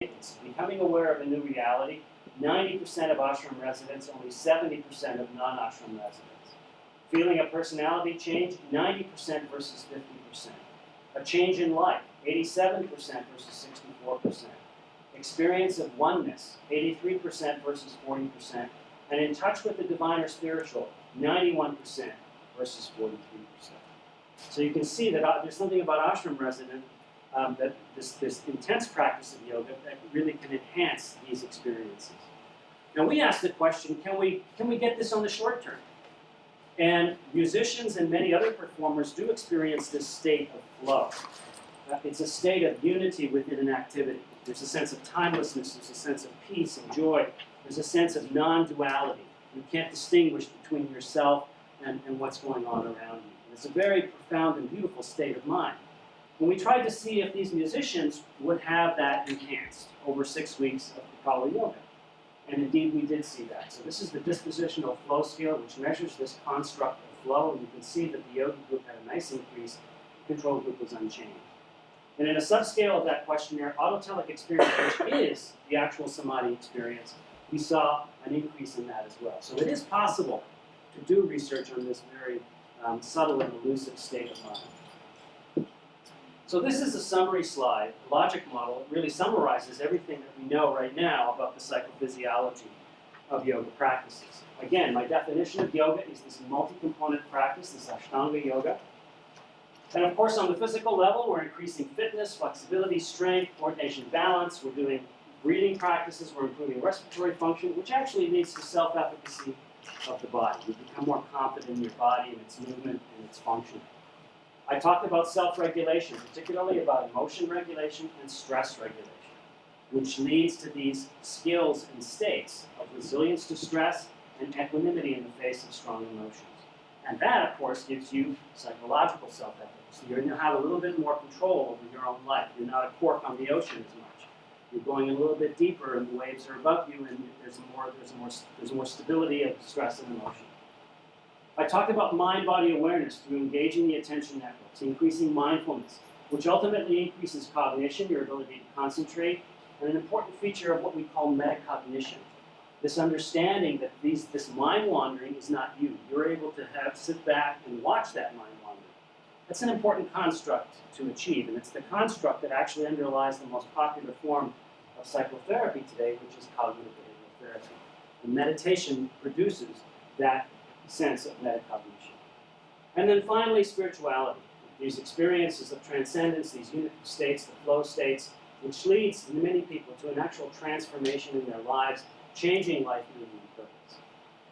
It's becoming aware of a new reality. 90% of ashram residents, only 70% of non-ashram residents. Feeling a personality change, 90% versus 50%. A change in life, 87% versus 64%. Experience of oneness, 83% versus 40%. And in touch with the divine or spiritual, 91% versus 43%. So you can see that there's something about ashram resident that this intense practice of yoga that really can enhance these experiences. Now we asked the question, can we get this on the short term? And musicians and many other performers do experience this state of flow. It's a state of unity within an activity. There's a sense of timelessness, there's a sense of peace and joy, there's a sense of non-duality. You can't distinguish between yourself and what's going on around you. And it's a very profound and beautiful state of mind. And we tried to see if these musicians would have that enhanced over 6 weeks of Kapala Yoga. And indeed, we did see that. So this is the dispositional flow scale, which measures this construct of flow. And you can see that the yoga group had a nice increase. The control group was unchanged. And in a subscale of that questionnaire, autotelic experience, which is the actual samadhi experience, we saw an increase in that as well. So it is possible to do research on this very subtle and elusive state of mind. So this is a summary slide, a logic model. It really summarizes everything that we know right now about the psychophysiology of yoga practices. Again, my definition of yoga is this multi-component practice, this Ashtanga yoga. And of course, on the physical level, we're increasing fitness, flexibility, strength, coordination, balance. We're doing breathing practices. We're improving respiratory function, which actually leads to self-efficacy of the body. You become more confident in your body and its movement and its function. I talked about self-regulation, particularly about emotion regulation and stress regulation, which leads to these skills and states of resilience to stress and equanimity in the face of strong emotions. And that, of course, gives you psychological self-efficacy. You're going to have a little bit more control over your own life. You're not a cork on the ocean as much. You're going a little bit deeper, and the waves are above you, and there's more stability of stress and emotion. I talked about mind-body awareness through engaging the attention networks, increasing mindfulness, which ultimately increases cognition, your ability to concentrate, and an important feature of what we call metacognition. This understanding that this mind wandering is not you. You're able to sit back and watch that mind wander. That's an important construct to achieve, and it's the construct that actually underlies the most popular form of psychotherapy today, which is cognitive behavioral therapy. And meditation produces that sense of metacognition. And then finally, spirituality. These experiences of transcendence, these unity states, the flow states, which leads in many people to an actual transformation in their lives, changing life, meaning, and purpose.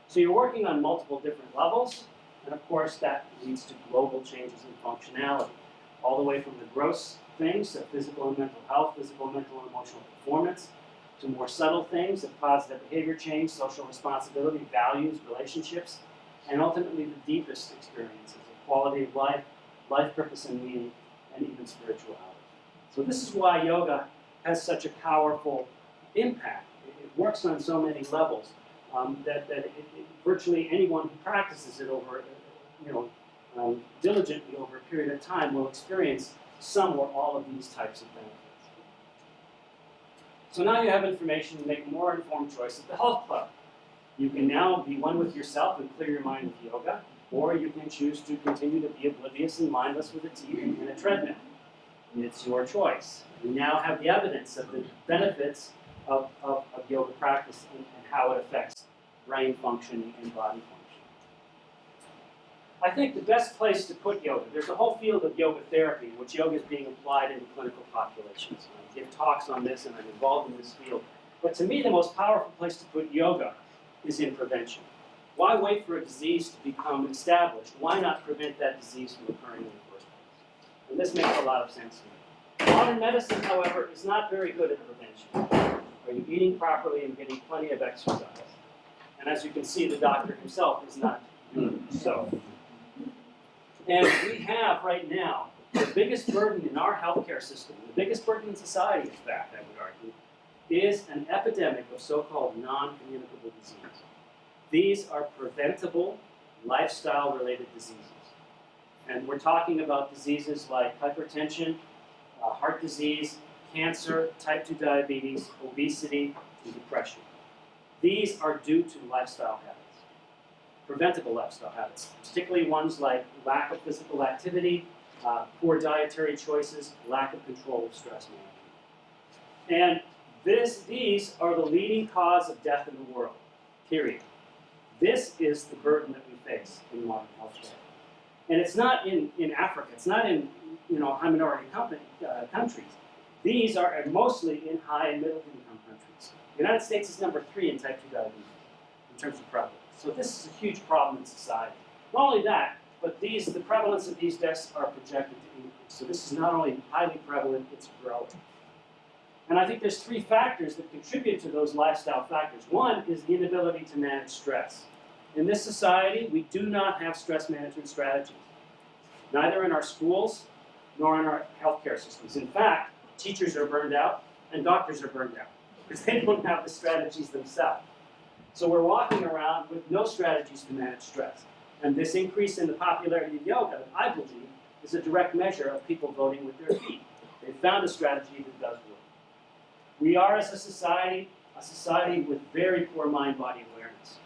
So you're working on multiple different levels, and of course that leads to global changes in functionality, all the way from the gross things of physical and mental health, physical, mental, and emotional performance, to more subtle things of positive behavior change, social responsibility, values, relationships, and ultimately the deepest experiences of quality of life, life purpose and meaning, and even spirituality. So this is why yoga has such a powerful impact. It works on so many levels that virtually anyone who practices it over, diligently over a period of time will experience some or all of these types of benefits. So now you have information to make a more informed choice at the health club. You can now be one with yourself and clear your mind with yoga, or you can choose to continue to be oblivious and mindless with a TV and a treadmill. And it's your choice. You now have the evidence of the benefits of yoga practice and how it affects brain functioning and body function. I think the best place to put yoga, there's a whole field of yoga therapy in which yoga is being applied in clinical populations. I give talks on this and I'm involved in this field. But to me, the most powerful place to put yoga is in prevention. Why wait for a disease to become established? Why not prevent that disease from occurring in the first place? And this makes a lot of sense to me. Modern medicine, however, is not very good at prevention. Are you eating properly and getting plenty of exercise? And as you can see, the doctor himself is not doing so. And we have right now the biggest burden in our healthcare system, the biggest burden in society, in fact, I would argue, is an epidemic of so-called non-communicable disease. These are preventable, lifestyle-related diseases. And we're talking about diseases like hypertension, heart disease, cancer, type 2 diabetes, obesity, and depression. These are due to lifestyle habits, preventable lifestyle habits, particularly ones like lack of physical activity, poor dietary choices, lack of control of stress management. And these are the leading cause of death in the world, period. This is the burden that we face in modern healthcare. And it's not in Africa, it's not in high minority countries. These are mostly in high and middle income countries. The United States is number 3 in type 2 diabetes in terms of prevalence. So this is a huge problem in society. Not only that, but the prevalence of these deaths are projected to increase. So this is not only highly prevalent, it's growing. And I think there's 3 factors that contribute to those lifestyle factors. One is the inability to manage stress. In this society, we do not have stress management strategies, neither in our schools nor in our healthcare systems. In fact, teachers are burned out and doctors are burned out because they don't have the strategies themselves. So we're walking around with no strategies to manage stress. And this increase in the popularity of yoga, I believe, is a direct measure of people voting with their feet. They've found a strategy that does work. We are, as a society with very poor mind-body awareness.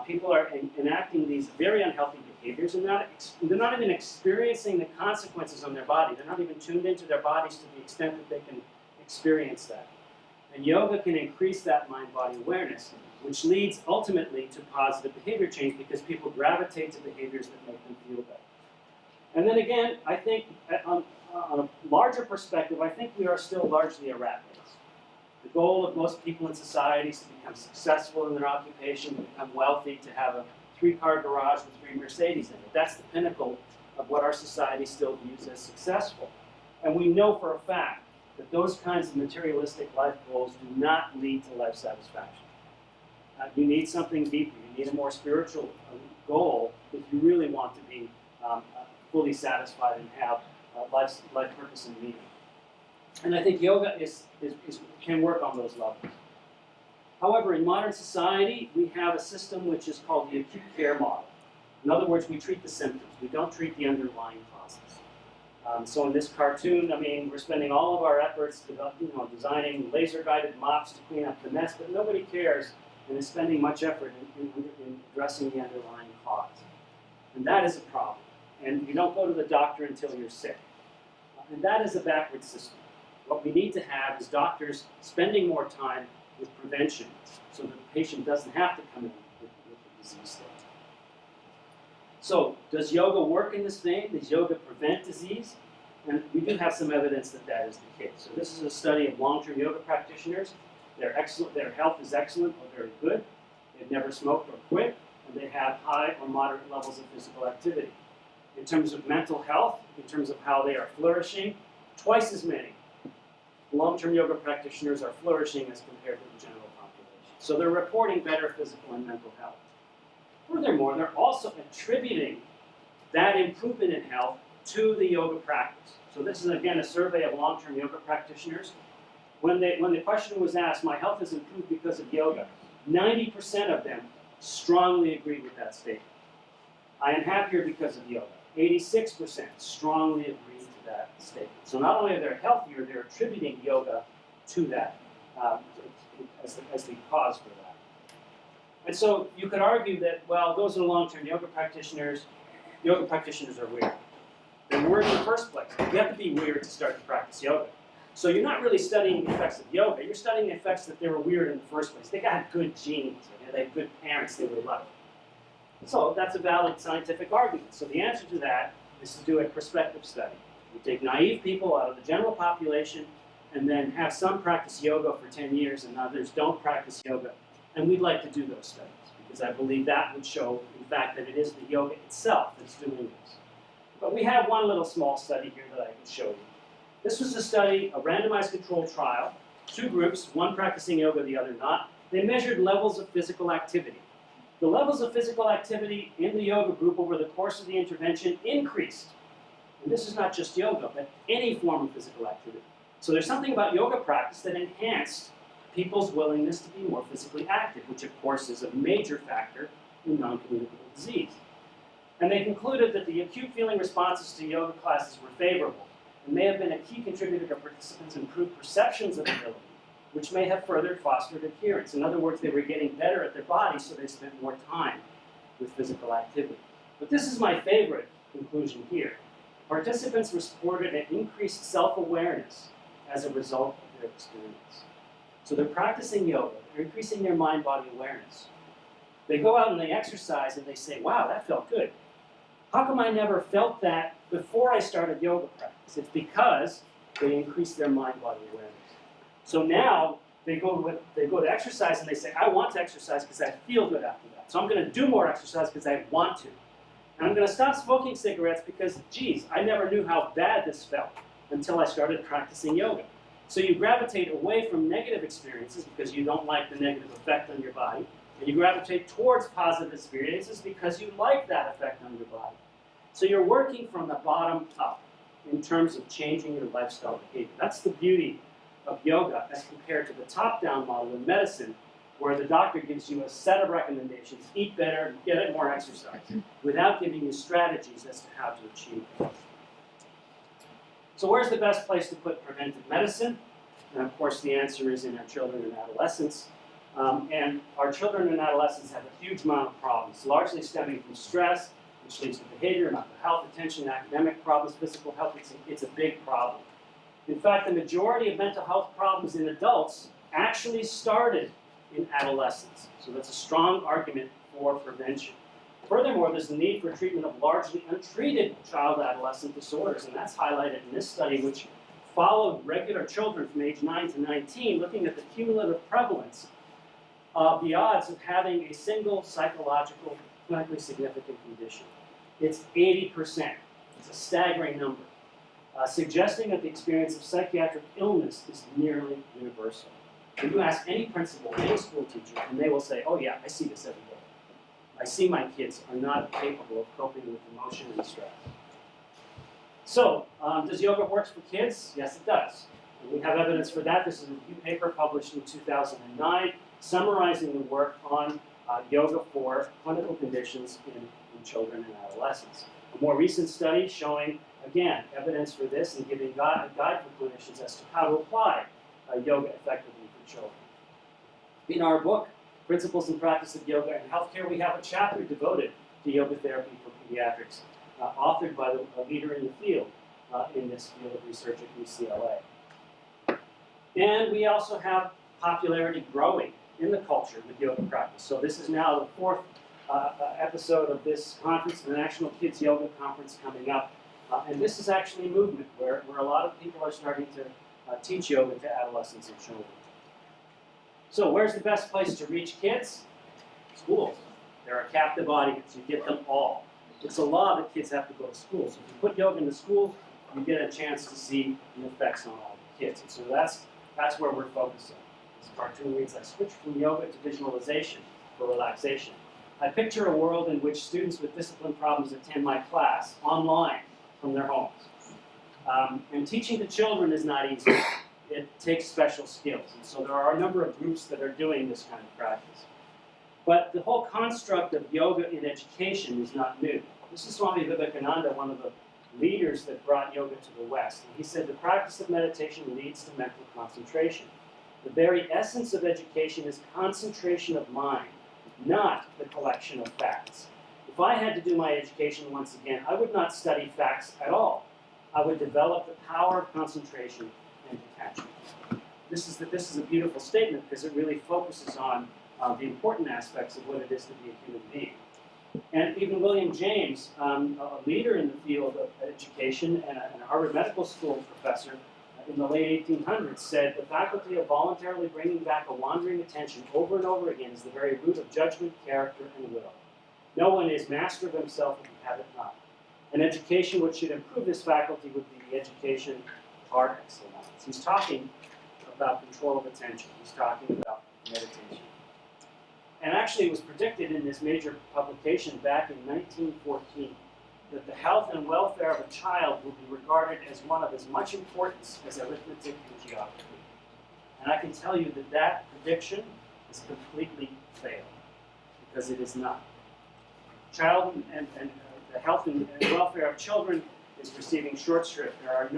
People are enacting these very unhealthy behaviors, and they're not even experiencing the consequences on their body. They're not even tuned into their bodies to the extent that they can experience that. And yoga can increase that mind-body awareness, which leads ultimately to positive behavior change because people gravitate to behaviors that make them feel better. And then again, I think on a larger perspective, I think we are still largely a rat race. The goal of most people in society is to become successful in their occupation, to become wealthy, to have a 3-car garage with 3 Mercedes in it. That's the pinnacle of what our society still views as successful. And we know for a fact that those kinds of materialistic life goals do not lead to life satisfaction. You need something deeper. You need a more spiritual goal if you really want to be fully satisfied and have life purpose and meaning. And I think yoga can work on those levels. However, in modern society, we have a system which is called the acute care model. In other words, we treat the symptoms. We don't treat the underlying causes. So in this cartoon, we're spending all of our efforts designing laser-guided mops to clean up the mess, but nobody cares and is spending much effort in addressing the underlying cause. And that is a problem. And you don't go to the doctor until you're sick. And that is a backward system. What we need to have is doctors spending more time with prevention so that the patient doesn't have to come in with a disease state. So, does yoga work in this vein? Does yoga prevent disease? And we do have some evidence that that is the case. So this is a study of long-term yoga practitioners. They're excellent. Their health is excellent or very good. They've never smoked or quit, and they have high or moderate levels of physical activity. In terms of mental health, in terms of how they are flourishing, twice as many long-term yoga practitioners are flourishing as compared to the general population. So they're reporting better physical and mental health. Furthermore, they're also attributing that improvement in health to the yoga practice. So this is, again, a survey of long-term yoga practitioners. When the question was asked, my health has improved because of yoga, 90% of them strongly agreed with that statement. I am happier because of yoga. 86% strongly agreed to that statement. So not only are they healthier, they're attributing yoga to that as the cause for that. And so you could argue that, well, those are long-term yoga practitioners. Yoga practitioners are weird. They're weird in the first place. You have to be weird to start to practice yoga. So you're not really studying the effects of yoga. You're studying the effects that they were weird in the first place. They got good genes. They had good parents they would love. So that's a valid scientific argument. So the answer to that is to do a prospective study. You take naive people out of the general population and then have some practice yoga for 10 years and others don't practice yoga. And we'd like to do those studies because I believe that would show, in fact, that it is the yoga itself that's doing this. But we have one little small study here that I can show you. This was a study, a randomized controlled trial, 2 groups, one practicing yoga, the other not. They measured levels of physical activity. The levels of physical activity in the yoga group over the course of the intervention increased. And this is not just yoga, but any form of physical activity. So there's something about yoga practice that enhanced people's willingness to be more physically active, which of course is a major factor in non-communicable disease. And they concluded that the acute feeling responses to yoga classes were favorable. and may have been a key contributor to participants' improved perceptions of ability, which may have further fostered adherence. In other words, they were getting better at their bodies, so they spent more time with physical activity. But this is my favorite conclusion here. Participants reported an increased self-awareness as a result of their experience. So they're practicing yoga, they're increasing their mind-body awareness. They go out and they exercise and they say, wow, that felt good. How come I never felt that before I started yoga practice? It's because they increased their mind-body awareness. So now they go to exercise and they say, I want to exercise because I feel good after that. So I'm going to do more exercise because I want to. And I'm going to stop smoking cigarettes because, geez, I never knew how bad this felt until I started practicing yoga. So you gravitate away from negative experiences because you don't like the negative effect on your body, and you gravitate towards positive experiences because you like that effect on your body. So you're working from the bottom up in terms of changing your lifestyle behavior. That's the beauty of yoga as compared to the top-down model in medicine, where the doctor gives you a set of recommendations: eat better, get more exercise, without giving you strategies as to how to achieve it. So where's the best place to put preventive medicine? And of course the answer is in our children and adolescents. And our children and adolescents have a huge amount of problems, largely stemming from stress, which leads to behavior, mental health, attention, academic problems, physical health. It's a big problem. In fact, the majority of mental health problems in adults actually started in adolescence. So that's a strong argument for prevention. Furthermore, there's the need for treatment of largely untreated child-adolescent disorders, and that's highlighted in this study, which followed regular children from age 9 to 19, looking at the cumulative prevalence of the odds of having a single psychological, clinically significant condition. It's 80%. It's a staggering number, suggesting that the experience of psychiatric illness is nearly universal. And you ask any principal, any school teacher, and they will say, oh yeah, I see this every day. I see my kids are not capable of coping with emotion and stress. So, does yoga work for kids? Yes, it does. And we have evidence for that. This is a review paper published in 2009, summarizing the work on yoga for clinical conditions in children and adolescents. A more recent study showing, again, evidence for this and giving a guide for clinicians as to how to apply yoga effectively for children. In our book, Principles and Practice of Yoga in Healthcare, we have a chapter devoted to yoga therapy for pediatrics, authored by a leader in the field, in this field of research at UCLA. And we also have popularity growing in the culture with yoga practice. So this is now the fourth episode of this conference, the National Kids Yoga Conference coming up. And this is actually a movement where a lot of people are starting to teach yoga to adolescents and children. So where's the best place to reach kids? Schools. They're a captive audience. You get them all. It's a law that kids have to go to school. So if you put yoga in the school, you get a chance to see the effects on all the kids. And so that's where we're focusing. This cartoon reads, I switch from yoga to visualization for relaxation. I picture a world in which students with discipline problems attend my class online from their homes. And teaching to children is not easy. It takes special skills. And so there are a number of groups that are doing this kind of practice. But the whole construct of yoga in education is not new. This is Swami Vivekananda, one of the leaders that brought yoga to the West. And he said the practice of meditation leads to mental concentration. The very essence of education is concentration of mind, not the collection of facts. If I had to do my education once again, I would not study facts at all. I would develop the power of concentration and detachment. This is a beautiful statement because it really focuses on the important aspects of what it is to be a human being. And even William James, a leader in the field of education and a Harvard Medical School professor in the late 1800s, said the faculty of voluntarily bringing back a wandering attention over and over again is the very root of judgment, character, and will. No one is master of himself if he have it not. An education which should improve this faculty would be the education par excellence. He's talking about control of attention. He's talking about meditation. And actually it was predicted in this major publication back in 1914 that the health and welfare of a child will be regarded as one of as much importance as arithmetic and geography. And I can tell you that that prediction is completely failed, because it is not. Child and the health and welfare of children is receiving short shrift. There are a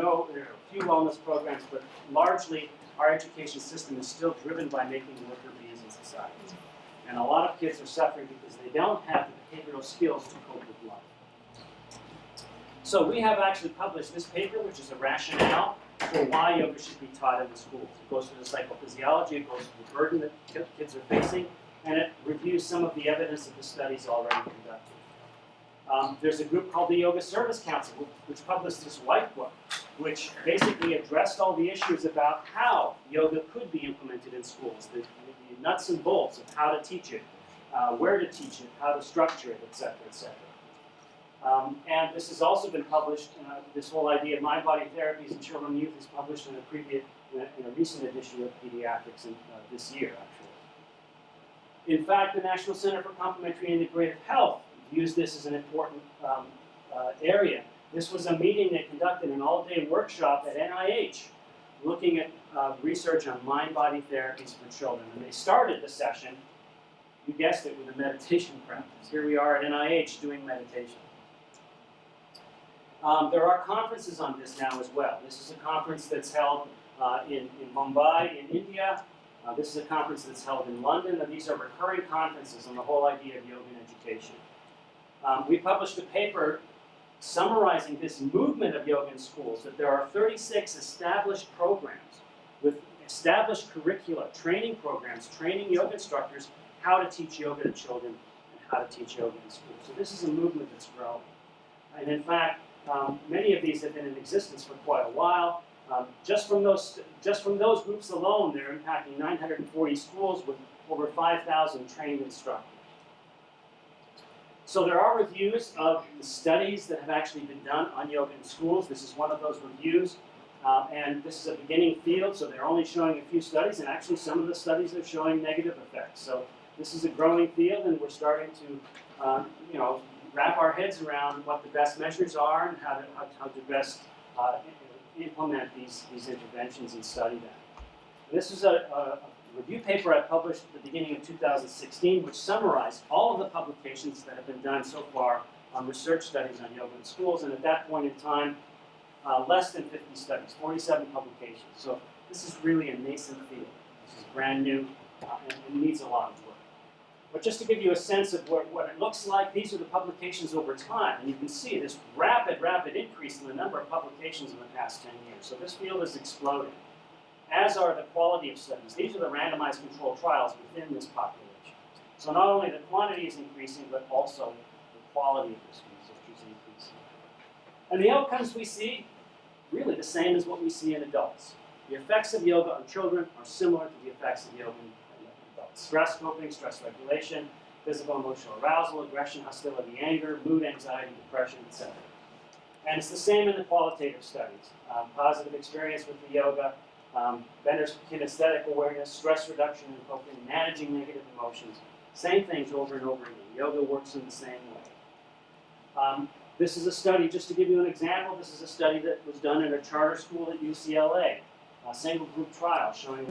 few wellness programs, but largely our education system is still driven by making worker bees in society. And a lot of kids are suffering because they don't have the behavioral skills to cope with life. So we have actually published this paper, which is a rationale for why yoga should be taught in the schools. It goes through the psychophysiology, it goes through the burden that kids are facing, and it reviews some of the evidence of the studies already conducted. There's a group called the Yoga Service Council, which published this white book, which basically addressed all the issues about how yoga could be implemented in schools, the nuts and bolts of how to teach it, where to teach it, how to structure it, etc., etc. And this has also been published, this whole idea of mind-body therapies in children and youth is published in a recent edition of Pediatrics this year, actually. In fact, the National Center for Complementary and Integrative Health views this as an important area. This was a meeting they conducted, an all-day workshop at NIH, looking at research on mind-body therapies for children. And they started the session, you guessed it, with a meditation practice. Here we are at NIH doing meditation. There are conferences on this now as well. This is a conference that's held in Mumbai in India. This is a conference that's held in London. These are recurring conferences on the whole idea of yoga and education. We published a paper summarizing this movement of yoga in schools, that there are 36 established programs with established curricula, training programs, training yoga instructors how to teach yoga to children and how to teach yoga in schools. So this is a movement that's growing. And in fact, many of these have been in existence for quite a while. Just from those groups alone, they're impacting 940 schools with over 5,000 trained instructors. So there are reviews of the studies that have actually been done on yoga in schools. This is one of those reviews. And this is a beginning field, so they're only showing a few studies, and actually some of the studies are showing negative effects. So this is a growing field, and we're starting to, wrap our heads around what the best measures are and how to best implement these interventions and study them. This is a review paper I published at the beginning of 2016, which summarized all of the publications that have been done so far on research studies on yoga in schools, and at that point in time, less than 50 studies, 47 publications. So this is really a nascent field. This is brand new, and it needs a lot of work. But just to give you a sense of what it looks like, these are the publications over time. And you can see this rapid increase in the number of publications in the past 10 years. So this field is exploding, as are the quality of studies. These are the randomized controlled trials within this population. So not only the quantity is increasing, but also the quality of this research is increasing. And the outcomes we see, really the same as what we see in adults. The effects of yoga on children are similar to the effects of yoga in adults. Stress coping, stress regulation, physical emotional arousal, aggression, hostility, anger, mood, anxiety, depression, etc. And it's the same in the qualitative studies. Positive experience with the yoga, better kinesthetic awareness, stress reduction and coping, managing negative emotions. Same things over and over again. Yoga works in the same way. This is a study, just to give you an example, this is a study that was done in a charter school at UCLA, a single group trial showing